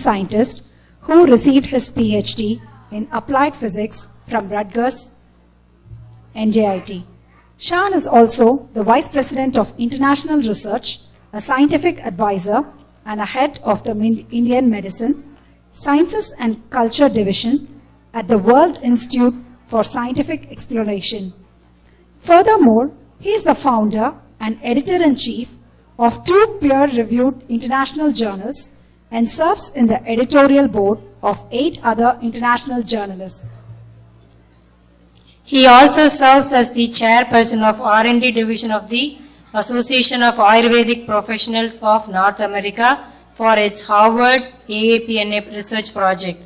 scientist who received his PhD in applied physics from Rutgers, NJIT. Shan is also the Vice President of International Research, a scientific advisor, and a head of the Indian Medicine, Sciences and Culture Division at the World Institute for Scientific Exploration. Furthermore, he is the founder and editor-in-chief of 2 peer-reviewed international journals and serves in the editorial board of 8 other international journalists. He also serves as the chairperson of R&D division of the Association of Ayurvedic Professionals of North America for its Harvard AAPNA research project,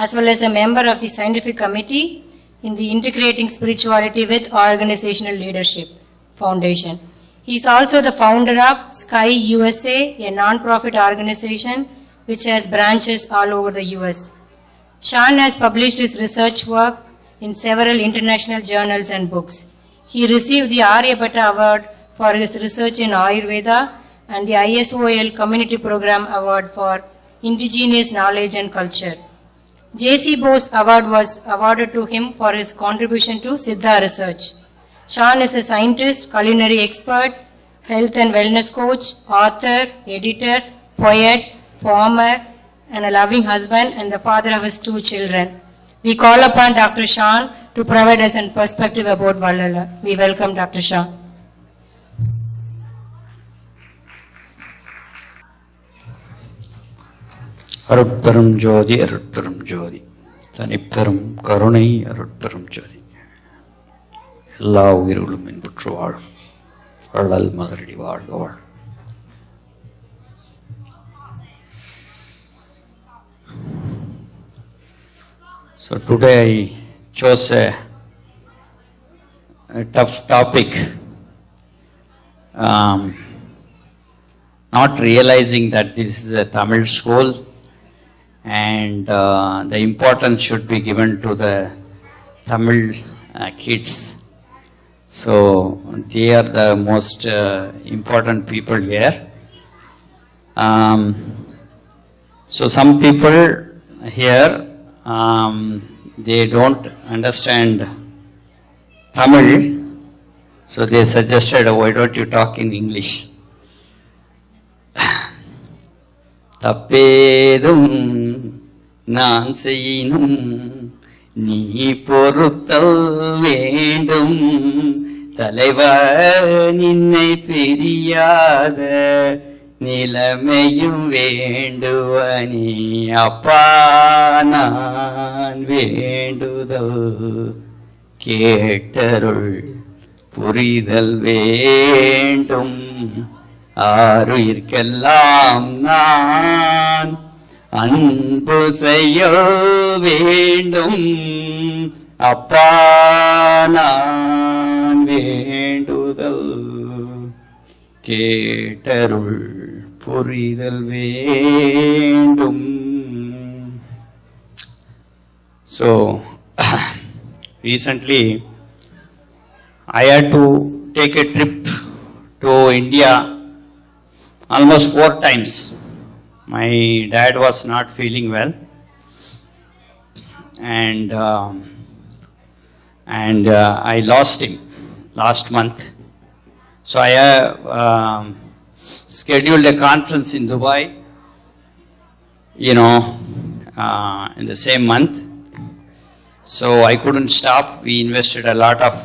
as well as a member of the scientific committee in the Integrating Spirituality with Organizational Leadership Foundation. He is also the founder of Sky USA, a non-profit organization which has branches all over the US. Shan has published his research work in several international journals and books. He received the Aryabhatta Award for his research in Ayurveda and the ISOL Community Program Award for Indigenous Knowledge and Culture. J.C. Bose Award was awarded to him for his contribution to Siddha research. Shan is a scientist, culinary expert, health and wellness coach, author, editor, poet, farmer, and a loving husband and the father of his 2 children. We call upon Dr. Shan to provide us a perspective about Vallala. We welcome Dr. Shan. அருட்பெரும் ஜோதி அருட்பெரும் ஜோதி தனிப்பெரும் கருணை அருட்பெரும் ஜோதி எல்லா உயிர்களும் இன்புற்று வாழும் வள்ளல் மலரடி வாழ்க வாழ். So today I chose a tough topic, not realizing that this is a Tamil school and the importance should be given to the Tamil kids. So they are the most important people here. So some people here, they don't understand Tamil, so they suggested, why don't you talk in English? தப்பேதும் நான் செய்யினும் நீ பொறுத்தல் வேண்டும் தலைவா நின்னை பிரியாத நிலைமையும் வேண்டுவனே அப்பா நான் வேண்டுதல் கேட்டருள் புரிதல் வேண்டும் ஆருயிர்க்கெல்லாம் நான் அன்பு செய்ய வேண்டும் அப்பா நான் வேண்டுதல் கேட்டருள் புரிதல் வேண்டும். So recently I had to take a trip to India almost 4 times. My dad was not feeling well, and I lost him last month. So I scheduled a conference in Dubai, in the same month. So I couldn't stop. We invested a lot of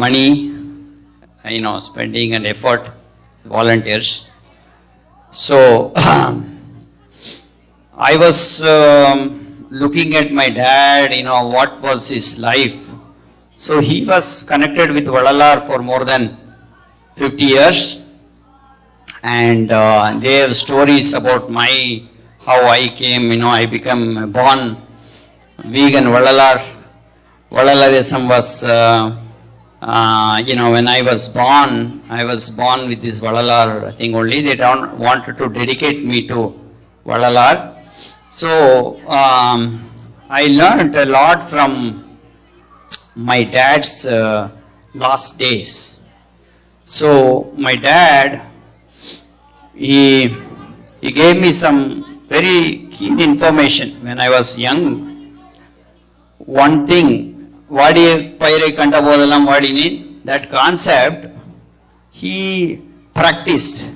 money, spending and effort, volunteers. So I was looking at my dad, what was his life. So he was connected with Vadalar for more than 50 years, and they have stories about how I came, I became born vegan Vadalar. Vadalarism was, when I was born with this Vadalar thing only. They wanted to dedicate me to Vadalar. So I learned a lot from my dad's last days. So my dad, he gave me some very keen information when I was young. One thing, Vadi Paire Kanta Bodalam Vadini, that concept he practiced.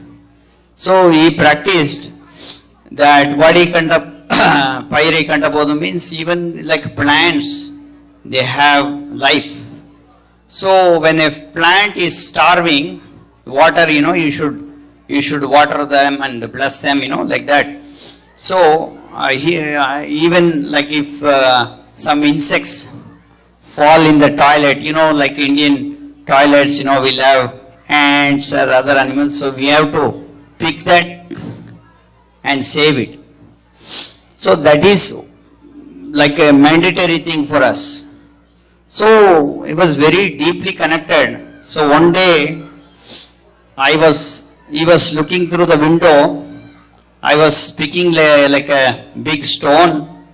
So he practiced that Vadi Kanta Paire Kanta Bodam means even like plants, they have life. So when a plant is starving, water, you should water them and bless them, like that. So even like if some insects fall in the toilet, like Indian toilets, we'll have ants or other animals, so we have to pick that and save it. So that is like a mandatory thing for us. So it was very deeply connected. So one day he was looking through the window. I was picking like a big stone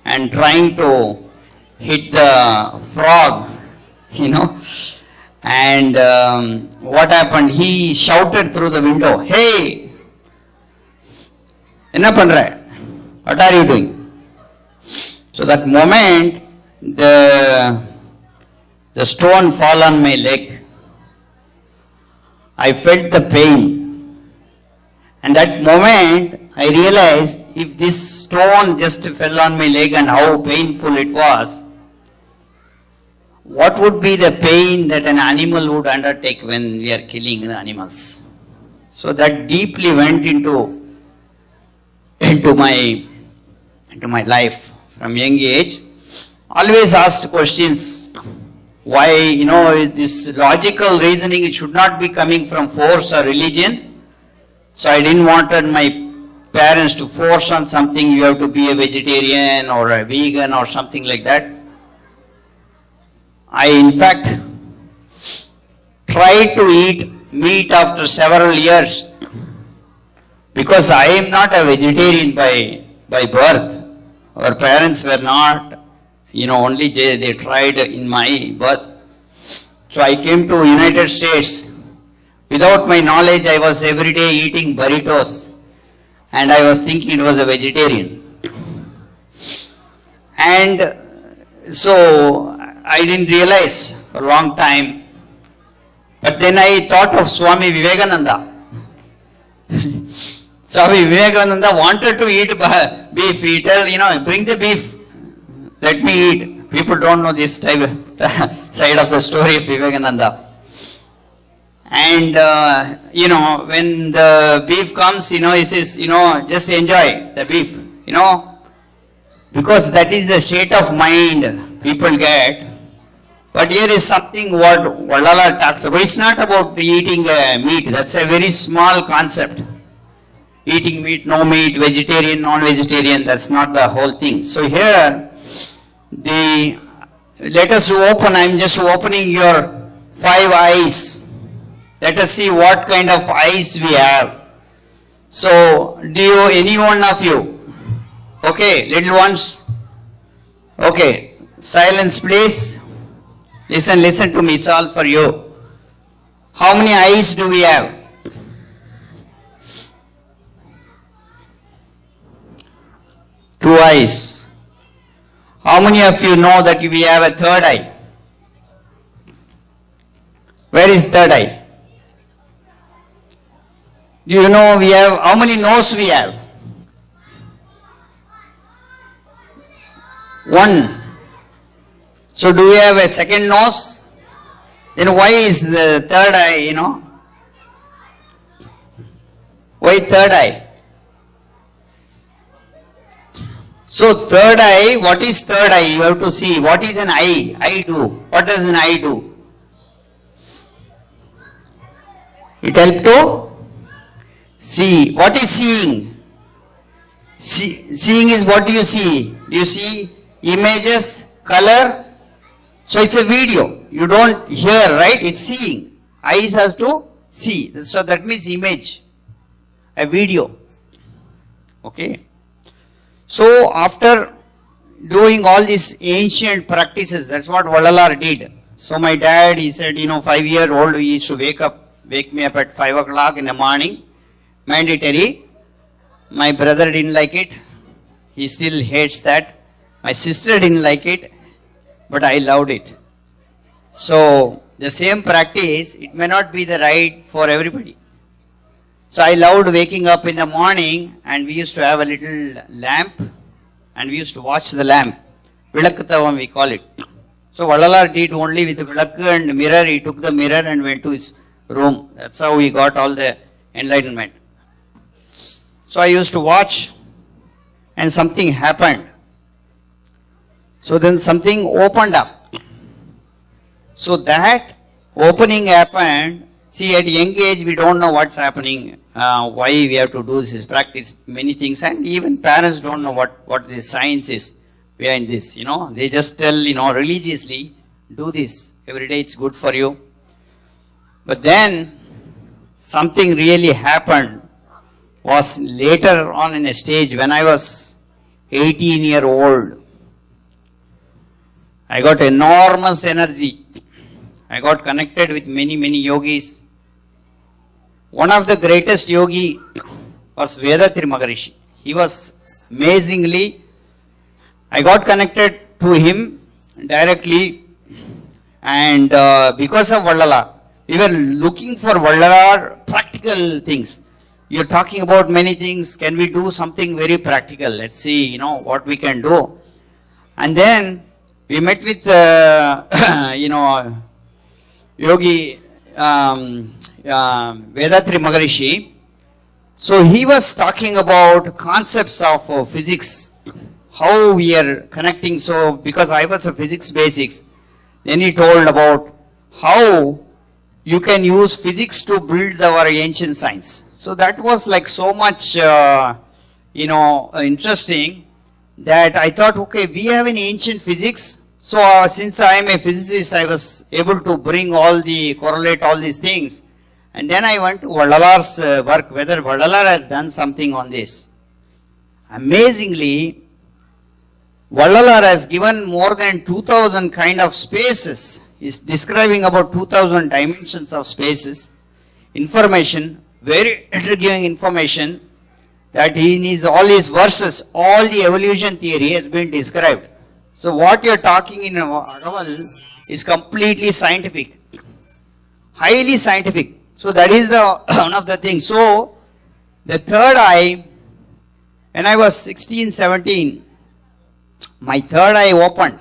and trying to hit the frog, And what happened? He shouted through the window, "Hey, enna pandra? What are you doing?" So that moment, the stone fall on my leg. I felt the pain. And that moment, I realized if this stone just fell on my leg and how painful it was, what would be the pain that an animal would undertake when we are killing the animals? So that deeply went into my life from young age. Always asked questions. Why, this logical reasoning, it should not be coming from force or religion. So I didn't want my parents to force on something, you have to be a vegetarian or a vegan or something like that. I in fact tried to eat meat after several years because I am not a vegetarian by birth. Our parents were not, only they tried in my birth. So I came to United States. Without my knowledge, I was every day eating burritos and I was thinking it was a vegetarian. And so I didn't realize for a long time. But then I thought of Swami Vivekananda. Swami Vivekananda wanted to eat beef. He tell, bring the beef, let me eat. People don't know this side of the story of Vivekananda. And, when the beef comes, he says, just enjoy the beef, because that is the state of mind people get. But here is something what Vallala talks about. It's not about eating meat. That's a very small concept. Eating meat, no meat, vegetarian, non-vegetarian, that's not the whole thing. So here, let us open, I'm just opening your 5 eyes. Let us see what kind of eyes we have. So, any one of you? Okay, little ones? Okay, silence please. Listen to me, it's all for you. How many eyes do we have? 2 eyes. How many of you know that we have a third eye? Where is third eye? Do you know we have, how many nose we have? 1. So do we have a second nose? Then why is the third eye, Why third eye? So third eye, what is third eye? You have to see. What is an eye? Eye do. What does an eye do? It helps to see. What is seeing? Seeing is what do you see? Do you see images, color? So it's a video. You don't hear, right? It's seeing. Eyes has to see. So that means image. A video. Okay. So after doing all these ancient practices, that's what Vallalar did. So my dad, he said, 5-year-old, he used to wake me up at 5 o'clock in the morning. Mandatory. My brother didn't like it. He still hates that. My sister didn't like it, but I loved it. So the same practice, it may not be the right for everybody. So I loved waking up in the morning, and we used to have a little lamp, and we used to watch the lamp. Vilakkattavam we call it. So Vallalar did only with the vilakku and mirror. He took the mirror and went to his room. That's how he got all the enlightenment. So I used to watch, and something happened. So then something opened up. So that opening happened. See, at young age we don't know what's happening, why we have to do this practice, many things, and even parents don't know what the science is behind this. They just tell, religiously, do this every day, it's good for you. But then something really happened was later on in a stage when I was 18-year-old. I got enormous energy. I got connected with many, many yogis. One of the greatest yogi was Vedatri Maharishi. He was amazingly, I got connected to him directly, and because of Vallalar, we were looking for Vallalar practical things. You're talking about many things. Can we do something very practical? Let's see, what we can do. And then we met with, Yogi Vedatri Maharishi. So he was talking about concepts of physics, how we are connecting. So because I was a physics basics, then he told about how you can use physics to build our ancient science. So that was like so much, interesting, that I thought, okay, we have an ancient physics. So since I am a physicist, I was able to correlate all these things. And then I went to Vallalar's work, whether Vallalar has done something on this. Amazingly, Vallalar has given more than 2000 kind of spaces. He's describing about 2000 dimensions of spaces, information, very intriguing information, that in all his verses, all the evolution theory has been described. So what you're talking in Adaval is completely scientific, highly scientific. So that is one of the things. So the third eye, when I was 16, 17, my third eye opened.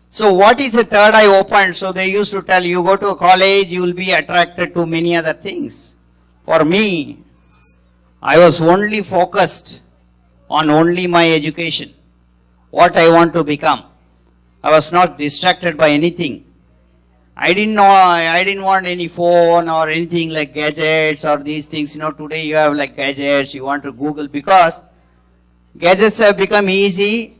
So what is a third eye opened? So they used to tell you, go to a college, you will be attracted to many other things. For me, I was only focused on only my education, what I want to become. I was not distracted by anything. I didn't want any phone or anything like gadgets or these things. Today you have like gadgets, you want to Google, because gadgets have become easy.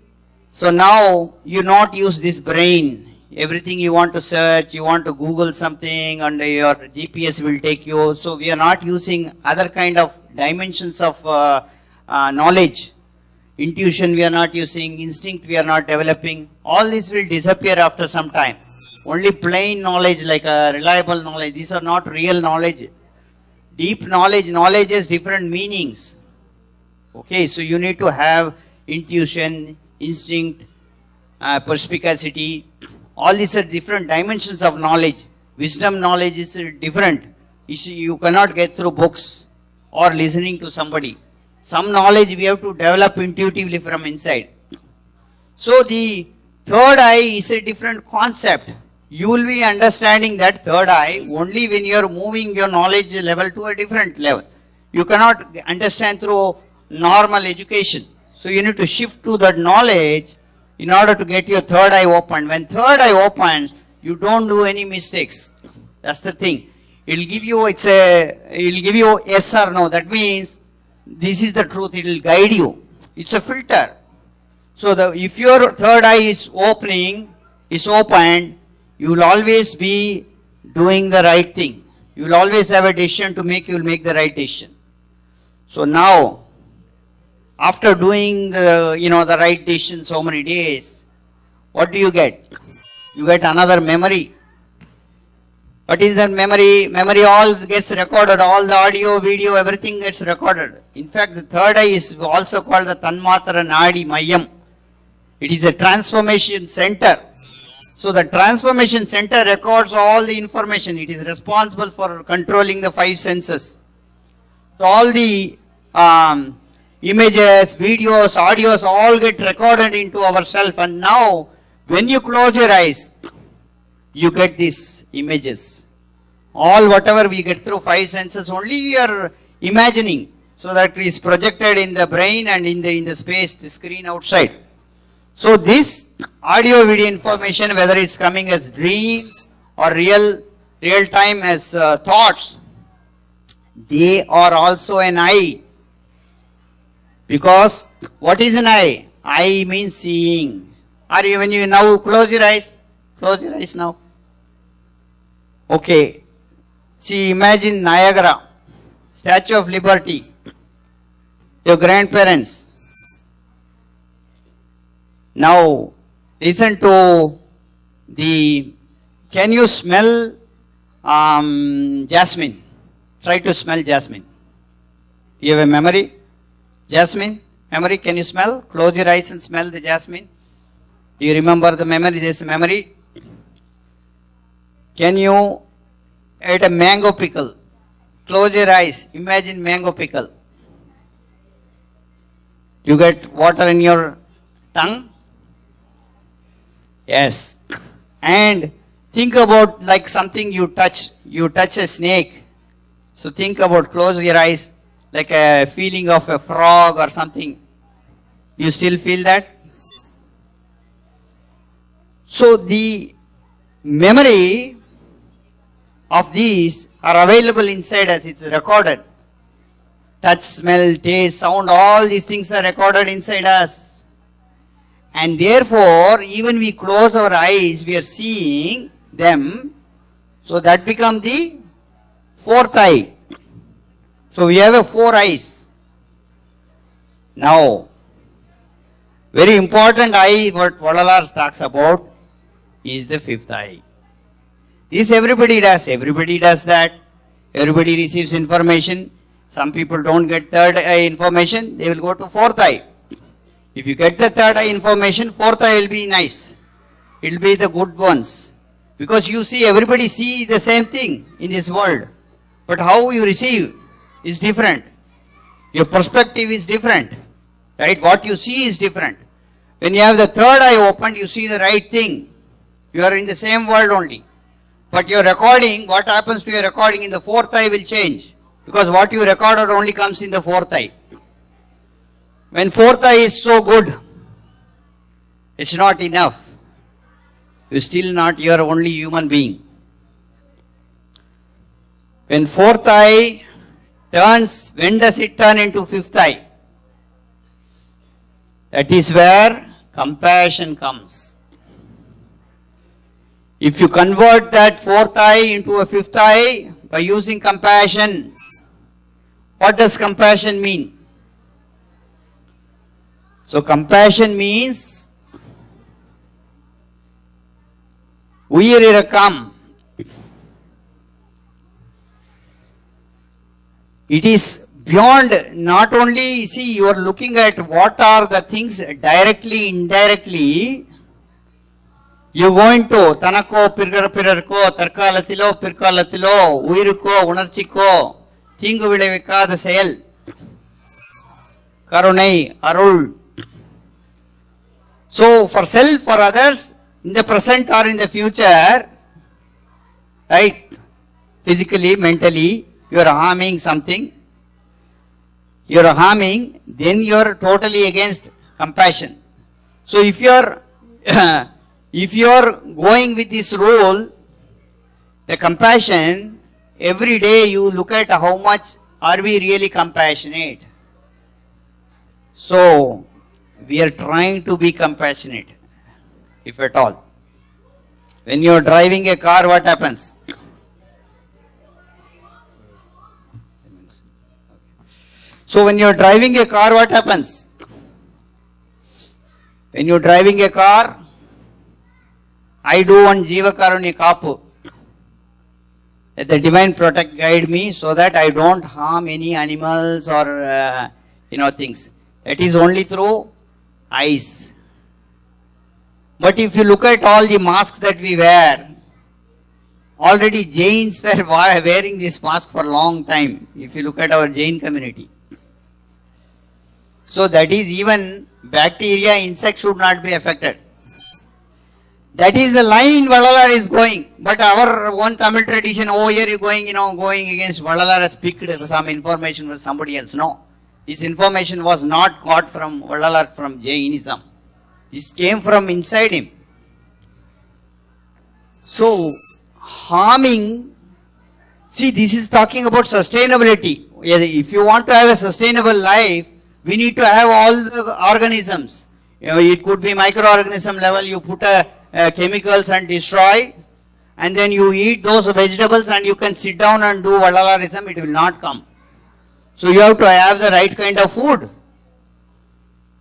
So now you not use this brain. Everything you want to search, you want to Google something, and your GPS will take you. So we are not using other kind of dimensions of knowledge. Intuition we are not using, instinct we are not developing. All this will disappear after some time. Only plain knowledge, like a reliable knowledge, these are not real knowledge. Deep knowledge has different meanings. Okay, so you need to have intuition, instinct, perspicacity. All these are different dimensions of knowledge. Wisdom knowledge is different. You cannot get through books or listening to somebody. Some knowledge we have to develop intuitively from inside. So the third eye is a different concept. You will be understanding that third eye only when you are moving your knowledge level to a different level. You cannot understand through normal education. So you need to shift to that knowledge in order to get your third eye open. When third eye opens, you don't do any mistakes. That's the thing. It'll give you yes or no. That means this is the truth. It will guide you. It's a filter. So if your third eye is opened, you will always be doing the right thing. You will always have a decision to make. You will make the right decision. So now, after doing the right decision so many days, what do you get? You get another memory. What is that memory? Memory all gets recorded, all the audio, video, everything gets recorded. In fact, the third eye is also called the Tanmatara Nadi Mayam. It is a transformation center. So the transformation center records all the information. It is responsible for controlling the five senses. So all the images, videos, audios all get recorded into ourself. And now when you close your eyes, you get these images. All whatever we get through five senses, only we are imagining. So that is projected in the brain and in the space, the screen outside. So this audio video information, whether it's coming as dreams or real time as thoughts, they are also an eye. Because what is an eye? Eye means seeing. Are you, when you now close your eyes now. Okay. See, imagine Niagara, Statue of Liberty, your grandparents. Now, listen to can you smell jasmine? Try to smell jasmine. You have a memory? Jasmine? Memory? Can you smell? Close your eyes and smell the jasmine. Do you remember the memory? There's a memory. Can you eat a mango pickle? Close your eyes. Imagine mango pickle. You get water in your tongue? Yes. And think about like something you touch. You touch a snake. So think about, close your eyes, like a feeling of a frog or something. You still feel that? So the memory of these are available inside us. It's recorded. Touch, smell, taste, sound, all these things are recorded inside us. And therefore, even we close our eyes, we are seeing them. So that becomes the fourth eye. So we have a four eyes. Now, very important eye what Vadalar talks about is the fifth eye. This everybody does. Everybody does that. Everybody receives information. Some people don't get third eye information. They will go to fourth eye. If you get the third eye information, fourth eye will be nice. It will be the good ones. Because you see, everybody see the same thing in this world. But how you receive is different. Your perspective is different. Right? What you see is different. When you have the third eye opened, you see the right thing. You are in the same world only. But your recording, what happens to your recording in the fourth eye will change. Because what you recorded only comes in the fourth eye. When fourth eye is so good, it's not enough. You're still not your only human being. When fourth eye turns, when does it turn into fifth eye? That is where compassion comes. If you convert that fourth eye into a fifth eye by using compassion, what does compassion mean? So compassion means Uyirirakam. It is beyond, not only, see, you are looking at what are the things directly, indirectly. You go into Tanako, Pirarko, Tarkalatilo, Pirkalatilo, Uirko, Unarchiko, Thingu Vilevika, the Sail, Karunai, Arul. So for self, for others, in the present or in the future, right, physically, mentally, you are harming something, you are harming, then you are totally against compassion. So if you are going with this rule, the compassion, every day you look at how much are we really compassionate. So we are trying to be compassionate, if at all. When you are driving a car, what happens? So when you are driving a car, what happens? When you are driving a car, I do one Jiva Karuni Kapu. That the divine protect guide me so that I don't harm any animals or things. That is only through eyes. But if you look at all the masks that we wear, already Jains were wearing this mask for a long time. If you look at our Jain community. So that is even bacteria, insects should not be affected. That is the line Valalar is going. But our one Tamil tradition, oh here you going, going against Valalar has picked some information from somebody else. No. This information was not got from Valalar, from Jainism. This came from inside him. So, harming, see, this is talking about sustainability. If you want to have a sustainable life, we need to have all the organisms. It could be microorganism level, you put chemicals and destroy, and then you eat those vegetables and you can sit down and do Valalarism, it will not come. So you have to have the right kind of food.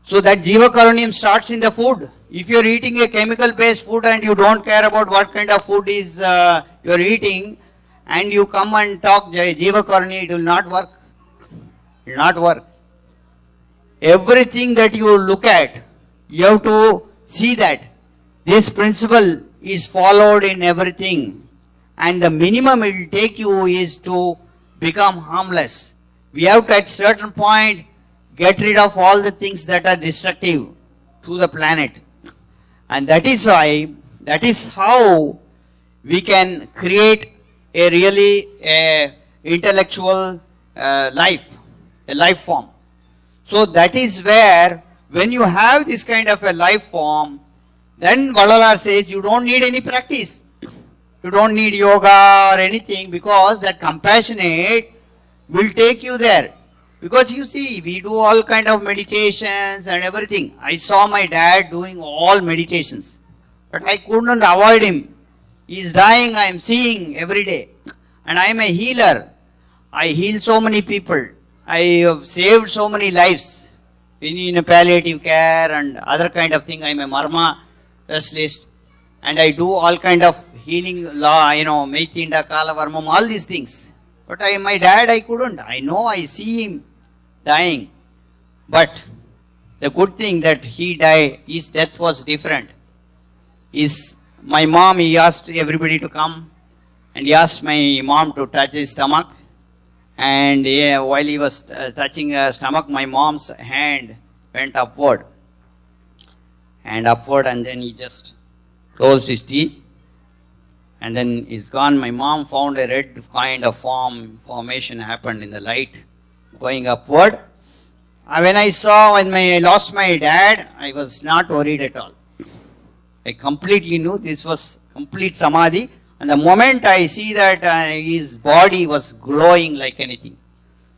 So that Jiva Karuniam starts in the food. If you are eating a chemical based food and you don't care about what kind of food is you are eating, and you come and talk Jiva Karuniam, it will not work. It will not work. Everything that you look at, you have to see that this principle is followed in everything, and the minimum it will take you is to become harmless. We have to at certain point get rid of all the things that are destructive to the planet, and that is why, that is how we can create a really intellectual life, a life form. So that is where, when you have this kind of a life form, then Valalar says you don't need any practice. You don't need yoga or anything, because that compassionate will take you there. Because you see, we do all kind of meditations and everything. I saw my dad doing all meditations, but I couldn't avoid him. He is dying, I am seeing every day. And I am a healer. I heal so many people. I have saved so many lives in a palliative care and other kind of thing. I am a marma specialist, and I do all kind of healing law, Maitinda, Kala, Varmam, all these things. But my dad, I couldn't. I know, I see him dying. But the good thing that he died, his death was different. My mom, he asked everybody to come, and he asked my mom to touch his stomach. And while he was touching her stomach, my mom's hand went upward. And then he just closed his teeth. And then he's gone. My mom found a red kind of formation happened in the light going upward. When I lost my dad, I was not worried at all. I completely knew this was complete samadhi. And the moment I see that his body was glowing like anything.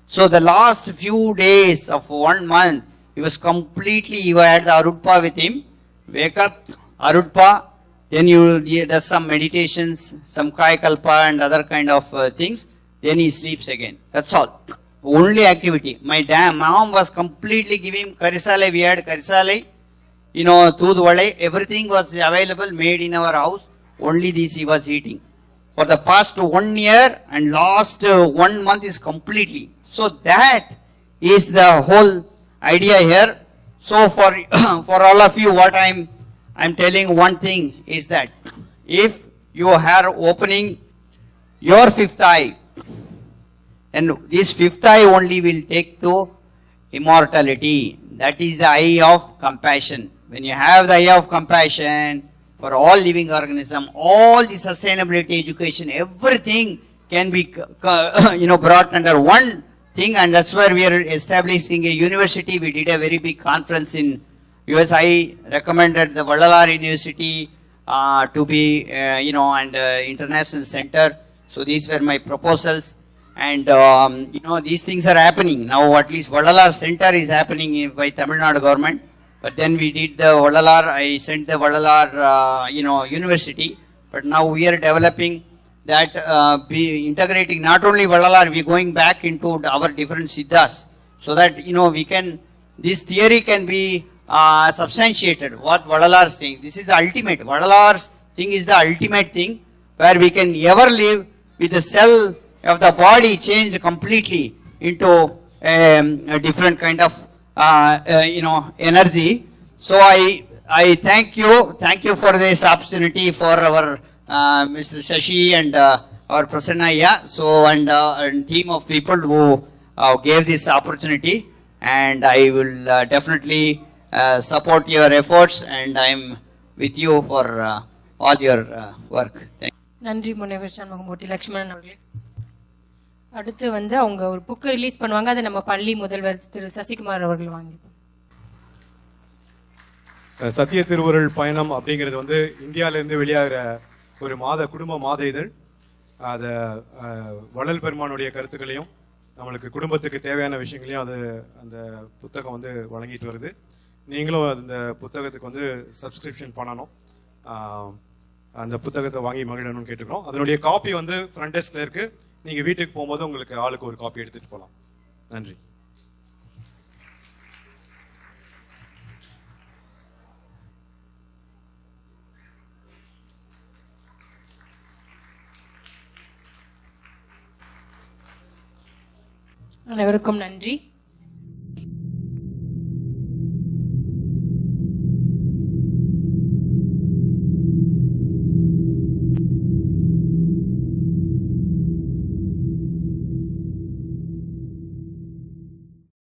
So the last few days of 1 month, he was completely, he had the Arudpa with him. Wake up, Arudpa, then you do some meditations, some Kaya Kalpa and other kind of things. Then he sleeps again. That's all. Only activity. My mom was completely giving Karisale. We had Karisale, Tudvale. Everything was available, made in our house. Only this he was eating. For the past 1 year and last 1 month is completely. So that is the whole idea here. So for all of you, what I'm telling one thing is that if you are opening your fifth eye, and this fifth eye only will take to immortality. That is the eye of compassion. When you have the eye of compassion for all living organism, all the sustainability education, everything can be brought under one thing, and that's where we are establishing a university. We did a very big conference in US. I recommended the Valalar University to be and international center. So these were my proposals, and these things are happening now. At least Valalar Center is happening by Tamil Nadu government. But then we did the Valalar, I sent the Valalar, university. But now we are developing that, integrating not only Valalar, we are going back into our different siddhas. So that, we can, this theory can be substantiated, what Valalar is saying. This is the ultimate. Valalar's thing is the ultimate thing, where we can ever live with the cell of the body changed completely into a different kind of energy. So I thank you for this opportunity for our Mr. Shashi and our Prasanna, so and team of people who gave this opportunity, and I will definitely support your efforts, and I am with you for all your work. Thank you. நன்றி முனைவர் சண்முகமூர்த்தி லக்ஷ்மணன் அவர்களே. அடுத்து வந்து அவங்க ஒரு book release பண்ணுவாங்க, அதை நம்ம பள்ளி முதல்வர் திரு சசிகுமார் அவர்கள் வாங்கி. சத்திய திருவுருள் பயணம் அப்படிங்கிறது வந்து இந்தியாவிலிருந்து வெளியாகிற ஒரு குடும்ப மாத இதழ். அதை வள்ளல் பெருமானுடைய கருத்துக்களையும் நம்மளுக்கு குடும்பத்துக்கு தேவையான விஷயங்களையும் அந்த புத்தகம் வந்து வழங்கிட்டு வருது. நீங்களும் அந்த புத்தகத்துக்கு வந்து சப்ஸ்கிரிப்ஷன் பண்ணணும், அந்த புத்தகத்தை வாங்கி மகிழணும்னு கேட்டுக்கிறோம். அதனுடைய காப்பி வந்து ஃப்ரண்ட் டெஸ்க்ல இருக்கு. நீங்க வீட்டுக்கு போகும்போது உங்களுக்கு ஆளுக்கு ஒரு காப்பி எடுத்துட்டு போகலாம். நன்றி. அனைவருக்கும் நன்றி.